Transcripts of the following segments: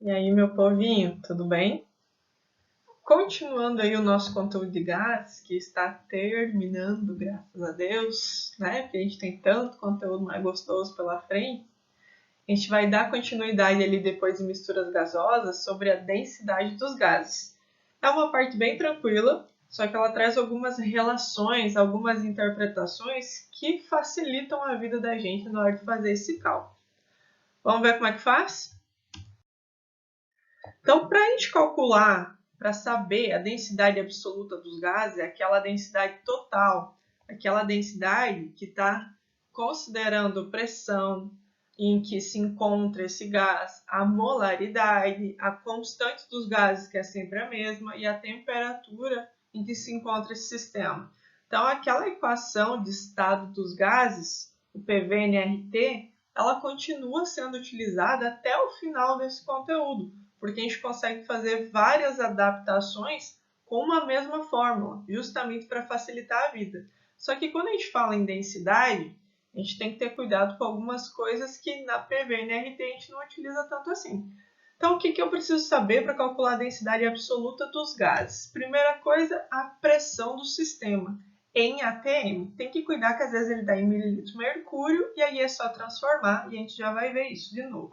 E aí, meu povinho, tudo bem? Continuando aí o nosso conteúdo de gás, que está terminando, graças a Deus, né? Porque a gente tem tanto conteúdo mais gostoso pela frente. A gente vai dar continuidade ali depois de misturas gasosas sobre a densidade dos gases. É uma parte bem tranquila, só que ela traz algumas relações, algumas interpretações que facilitam a vida da gente na hora de fazer esse cálculo. Vamos ver como é que faz? Então, para a gente calcular, para saber a densidade absoluta dos gases, é aquela densidade total, aquela densidade que está considerando pressão em que se encontra esse gás, a molaridade, a constante dos gases, que é sempre a mesma, e a temperatura em que se encontra esse sistema. Então, aquela equação de estado dos gases, o PV-nRT, ela continua sendo utilizada até o final desse conteúdo, porque a gente consegue fazer várias adaptações com uma mesma fórmula, justamente para facilitar a vida. Só que quando a gente fala em densidade, a gente tem que ter cuidado com algumas coisas que na PV e na RT a gente não utiliza tanto assim. Então, o que eu preciso saber para calcular a densidade absoluta dos gases? Primeira coisa, a pressão do sistema em atm. Tem que cuidar que às vezes ele dá em mililitros mercúrio e aí é só transformar e a gente já vai ver isso de novo.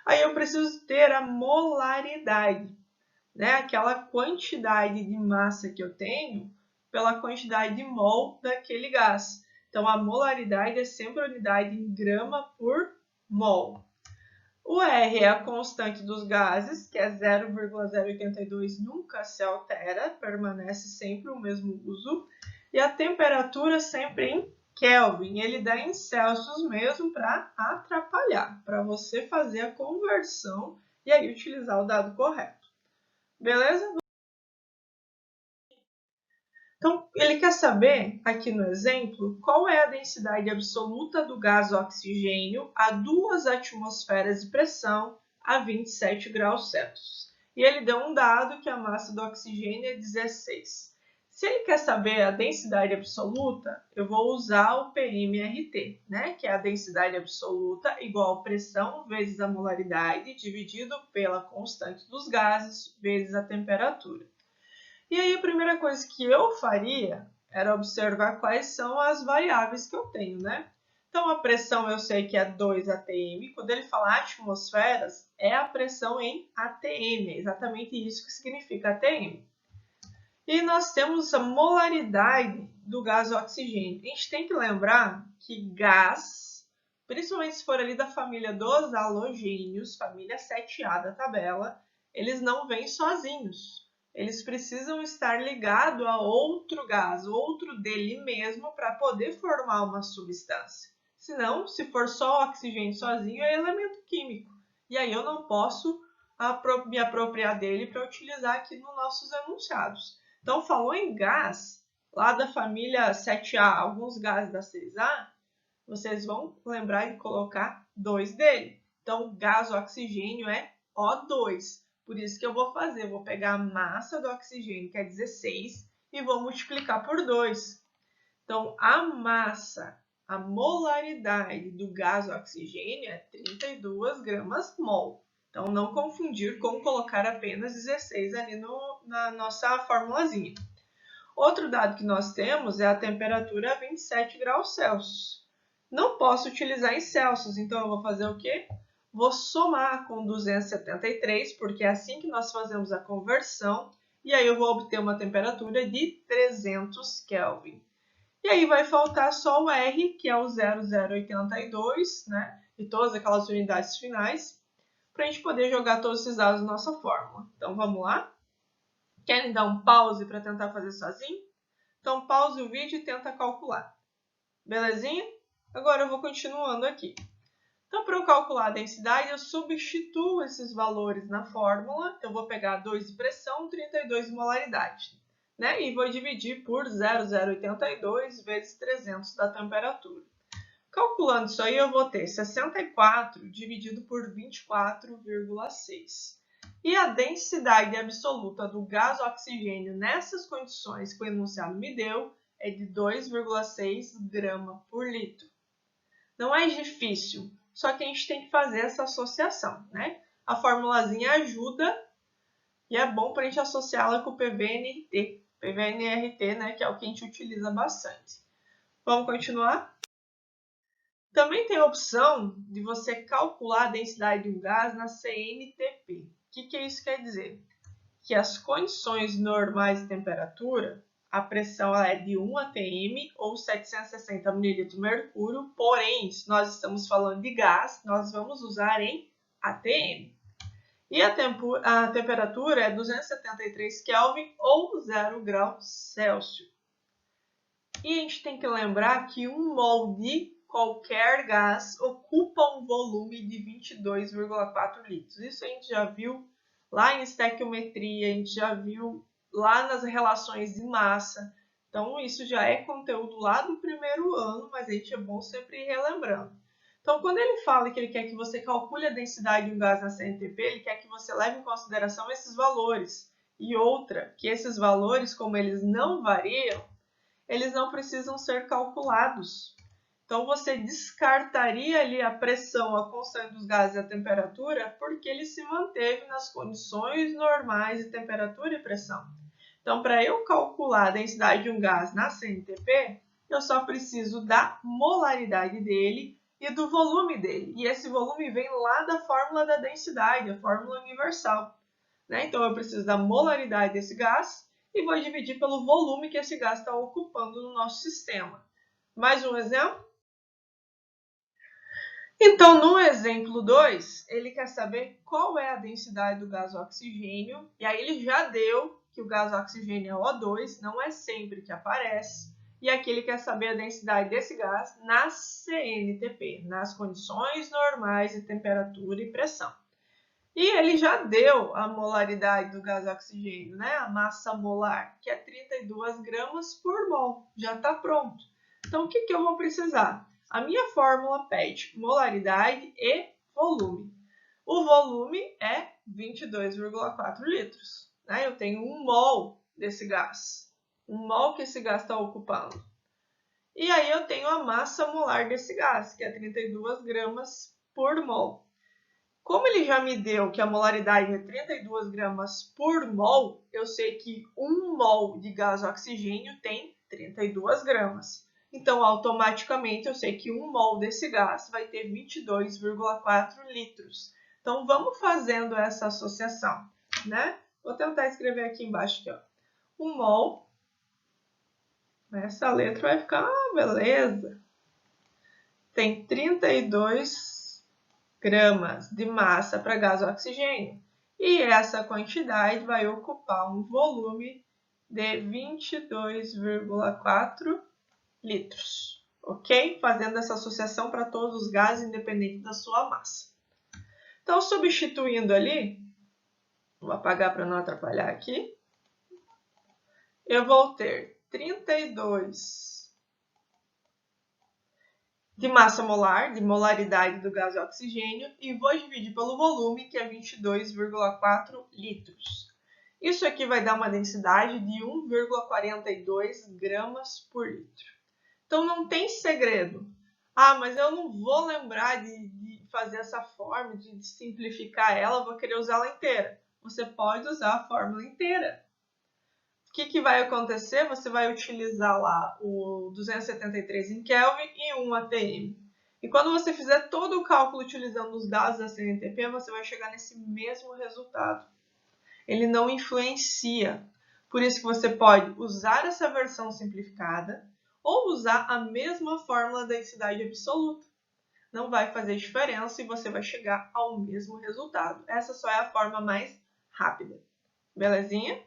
Aí eu preciso ter a molaridade, né? Aquela quantidade de massa que eu tenho pela quantidade de mol daquele gás. Então, a molaridade é sempre a unidade em grama por mol. O R é a constante dos gases, que é 0,082, nunca se altera, permanece sempre o mesmo uso. E a temperatura sempre em Kelvin, ele dá em Celsius mesmo para atrapalhar, para você fazer a conversão e aí utilizar o dado correto. Beleza? Então, ele quer saber, aqui no exemplo, qual é a densidade absoluta do gás oxigênio a 2 atmosferas de pressão a 27 graus Celsius. E ele deu um dado que a massa do oxigênio é 16. Se ele quer saber a densidade absoluta, eu vou usar o PMRT, né? Que é a densidade absoluta igual a pressão vezes a molaridade dividido pela constante dos gases vezes a temperatura. E aí a primeira coisa que eu faria era observar quais são as variáveis que eu tenho, né? Então a pressão eu sei que é 2 atm. Quando ele fala atmosferas, é a pressão em atm, é exatamente isso que significa atm. E nós temos a molaridade do gás oxigênio. A gente tem que lembrar que gás, principalmente se for ali da família dos halogênios, família 7A da tabela, eles não vêm sozinhos. Eles precisam estar ligados a outro gás, outro dele mesmo, para poder formar uma substância. Senão, se for só oxigênio sozinho, é elemento químico. E aí eu não posso me apropriar dele para utilizar aqui nos nossos enunciados. Então, falou em gás, lá da família 7A, alguns gases da 6A, vocês vão lembrar de colocar 2 dele. Então, gás oxigênio é O2. Por isso que eu vou fazer, eu vou pegar a massa do oxigênio, que é 16, e vou multiplicar por 2. Então, a massa, a molaridade do gás oxigênio é 32 gramas mol. Então, não confundir com colocar apenas 16 ali na nossa formulazinha. Outro dado que nós temos é a temperatura a 27 graus Celsius. Não posso utilizar em Celsius, então eu vou fazer o quê? Vou somar com 273, porque é assim que nós fazemos a conversão, e aí eu vou obter uma temperatura de 300 Kelvin. E aí vai faltar só o R, que é o 0082, né? E todas aquelas unidades finais, para a gente poder jogar todos esses dados na nossa fórmula. Então vamos lá? Querem dar um pause para tentar fazer sozinho? Então pause o vídeo e tenta calcular. Belezinha? Agora eu vou continuando aqui. Então, para eu calcular a densidade, eu substituo esses valores na fórmula. Eu vou pegar 2 de pressão, 32 de molaridade. Né? E vou dividir por 0,082 vezes 300 da temperatura. Calculando isso aí, eu vou ter 64 dividido por 24,6. E a densidade absoluta do gás oxigênio nessas condições que o enunciado me deu é de 2,6 grama por litro. Não é difícil, só que a gente tem que fazer essa associação, né? a formulazinha ajuda e é bom para a gente associá-la com o PVNRT. PVNRT, né, que é o que a gente utiliza bastante. Vamos continuar? Também tem a opção de você calcular a densidade de um gás na CNTP. O que isso quer dizer? Que as condições normais de temperatura, a pressão é de 1 atm ou 760 ml de mercúrio, porém, se nós estamos falando de gás, nós vamos usar em atm. E a temperatura é 273 Kelvin ou 0 graus Celsius. E a gente tem que lembrar que 1 mol de qualquer gás ocupa um volume de 22,4 litros. Isso a gente já viu lá em estequiometria, a gente já viu lá nas relações de massa. Então, isso já é conteúdo lá do primeiro ano, mas a gente é bom sempre ir relembrando. Então, quando ele fala que ele quer que você calcule a densidade de um gás na CNTP, ele quer que você leve em consideração esses valores. E outra, que esses valores, como eles não variam, eles não precisam ser calculados. Então, você descartaria ali a pressão, a constante dos gases e a temperatura, porque ele se manteve nas condições normais de temperatura e pressão. Então, para eu calcular a densidade de um gás na CNTP, eu só preciso da molaridade dele e do volume dele. E esse volume vem lá da fórmula da densidade, a fórmula universal. Então, eu preciso da molaridade desse gás e vou dividir pelo volume que esse gás está ocupando no nosso sistema. Mais um exemplo? Então, no exemplo 2, ele quer saber qual é a densidade do gás oxigênio, e aí ele já deu que o gás oxigênio é O2, não é sempre que aparece, e aqui ele quer saber a densidade desse gás na CNTP, nas condições normais de temperatura e pressão. E ele já deu a molaridade do gás oxigênio, né? A massa molar, que é 32 gramas por mol, já está pronto. Então, o que eu vou precisar? A minha fórmula pede molaridade e volume. O volume é 22,4 litros. Né? Eu tenho 1 mol desse gás. 1 mol que esse gás está ocupando. E aí eu tenho a massa molar desse gás, que é 32 gramas por mol. Como ele já me deu que a molaridade é 32 gramas por mol, eu sei que 1 mol de gás oxigênio tem 32 gramas. Então, automaticamente, eu sei que 1 mol desse gás vai ter 22,4 litros. Então, vamos fazendo essa associação, né? Vou tentar escrever aqui embaixo, aqui, ó. 1 mol. Essa letra vai ficar, beleza. Tem 32 gramas de massa para gás oxigênio. E essa quantidade vai ocupar um volume de 22,4 litros. Ok? Fazendo essa associação para todos os gases, independente da sua massa. Então, substituindo ali, vou apagar para não atrapalhar aqui, eu vou ter 32 de massa molar, de molaridade do gás oxigênio, e vou dividir pelo volume, que é 22,4 litros. Isso aqui vai dar uma densidade de 1,42 gramas por litro. Então, não tem segredo. Ah, mas eu não vou lembrar de fazer essa fórmula, de simplificar ela, vou querer usar ela inteira. Você pode usar a fórmula inteira. O que vai acontecer? Você vai utilizar lá o 273 em Kelvin e 1 atm. E quando você fizer todo o cálculo utilizando os dados da CNTP, você vai chegar nesse mesmo resultado. Ele não influencia. Por isso que você pode usar essa versão simplificada ou usar a mesma fórmula da densidade absoluta. Não vai fazer diferença e você vai chegar ao mesmo resultado. Essa só é a forma mais rápida. Belezinha?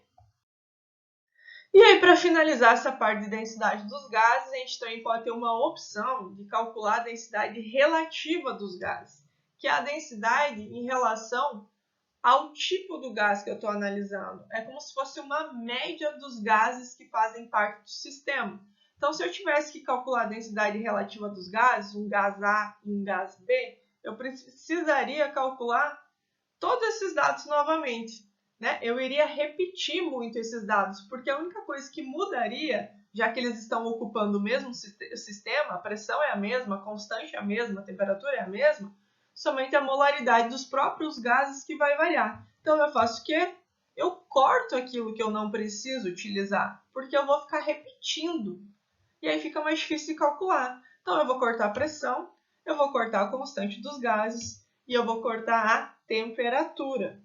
E aí, para finalizar essa parte de densidade dos gases, a gente também pode ter uma opção de calcular a densidade relativa dos gases, que é a densidade em relação ao tipo do gás que eu estou analisando. É como se fosse uma média dos gases que fazem parte do sistema. Então, se eu tivesse que calcular a densidade relativa dos gases, um gás A e um gás B, eu precisaria calcular todos esses dados novamente. Né? Eu iria repetir muito esses dados, porque a única coisa que mudaria, já que eles estão ocupando o mesmo sistema, a pressão é a mesma, a constante é a mesma, a temperatura é a mesma, somente a molaridade dos próprios gases que vai variar. Então, eu faço o quê? Eu corto aquilo que eu não preciso utilizar, porque eu vou ficar repetindo. E aí fica mais difícil de calcular. Então, eu vou cortar a pressão, eu vou cortar a constante dos gases e eu vou cortar a temperatura.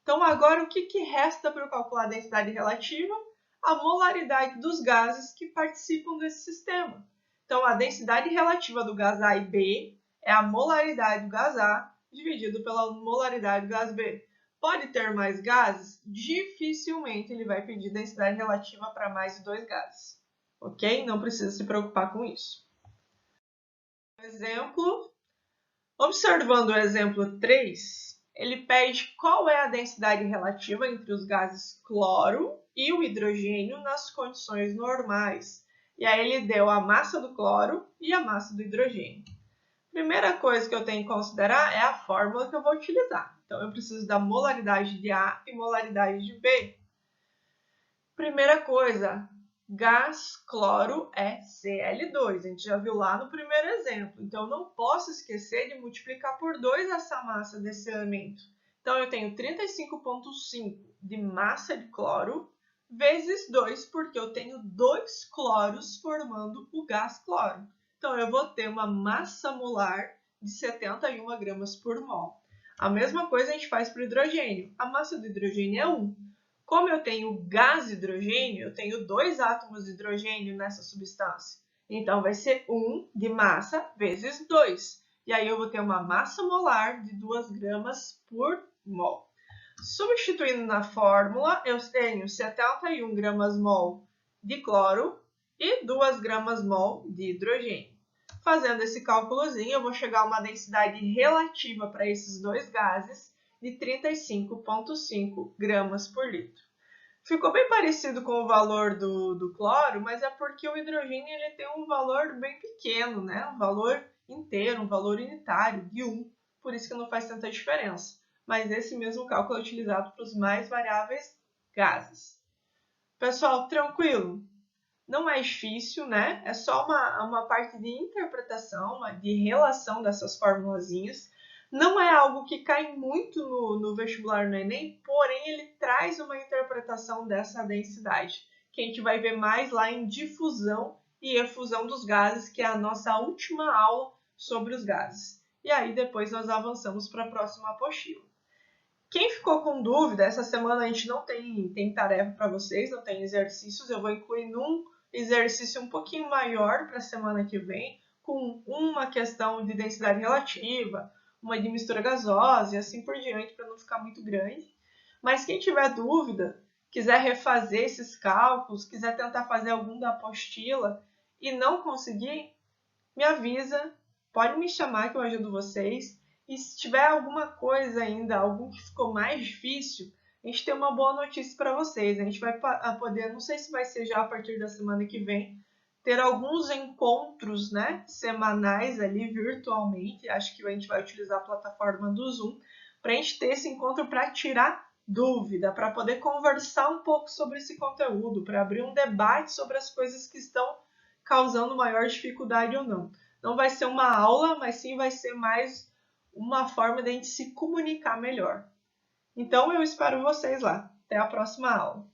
Então, agora, o que resta para eu calcular a densidade relativa? A molaridade dos gases que participam desse sistema. Então, a densidade relativa do gás A e B é a molaridade do gás A dividido pela molaridade do gás B. Pode ter mais gases? Dificilmente ele vai pedir densidade relativa para mais de 2 gases. Ok? Não precisa se preocupar com isso. Exemplo. Observando o exemplo 3, ele pede qual é a densidade relativa entre os gases cloro e o hidrogênio nas condições normais. E aí ele deu a massa do cloro e a massa do hidrogênio. Primeira coisa que eu tenho que considerar é a fórmula que eu vou utilizar. Então, eu preciso da molaridade de A e molaridade de B. Primeira coisa, gás cloro é Cl2. A gente já viu lá no primeiro exemplo. Então, eu não posso esquecer de multiplicar por 2 essa massa desse elemento. Então, eu tenho 35,5 de massa de cloro vezes 2, porque eu tenho 2 cloros formando o gás cloro. Então, eu vou ter uma massa molar de 71 gramas por mol. A mesma coisa a gente faz para o hidrogênio. A massa do hidrogênio é 1. Como eu tenho gás hidrogênio, eu tenho 2 átomos de hidrogênio nessa substância. Então, vai ser 1 de massa vezes 2. E aí, eu vou ter uma massa molar de 2 gramas por mol. Substituindo na fórmula, eu tenho 71 gramas mol de cloro e 2 gramas mol de hidrogênio. Fazendo esse cálculozinho, eu vou chegar a uma densidade relativa para esses dois gases de 35,5 gramas por litro. Ficou bem parecido com o valor do cloro, mas é porque o hidrogênio ele tem um valor bem pequeno, né? Um valor inteiro, um valor unitário de 1, por isso que não faz tanta diferença. Mas esse mesmo cálculo é utilizado para os mais variáveis gases. Pessoal, tranquilo? Não é difícil, né? É só uma parte de interpretação, de relação dessas formulazinhas. Não é algo que cai muito no vestibular no Enem, porém ele traz uma interpretação dessa densidade, que a gente vai ver mais lá em difusão e efusão dos gases, que é a nossa última aula sobre os gases. E aí depois nós avançamos para a próxima apostila. Quem ficou com dúvida, essa semana a gente não tem tarefa para vocês, não tem exercícios, eu vou incluir num exercício um pouquinho maior para a semana que vem, com uma questão de densidade relativa, uma de mistura gasosa e assim por diante, para não ficar muito grande. Mas quem tiver dúvida, quiser refazer esses cálculos, quiser tentar fazer algum da apostila e não conseguir, me avisa, pode me chamar que eu ajudo vocês. E se tiver alguma coisa ainda, algum que ficou mais difícil, a gente tem uma boa notícia para vocês. A gente vai poder, não sei se vai ser já a partir da semana que vem, ter alguns encontros, né, semanais ali virtualmente. Acho que a gente vai utilizar a plataforma do Zoom para a gente ter esse encontro para tirar dúvida, para poder conversar um pouco sobre esse conteúdo, para abrir um debate sobre as coisas que estão causando maior dificuldade ou não. Não vai ser uma aula, mas sim vai ser mais uma forma de a gente se comunicar melhor. Então, eu espero vocês lá. Até a próxima aula.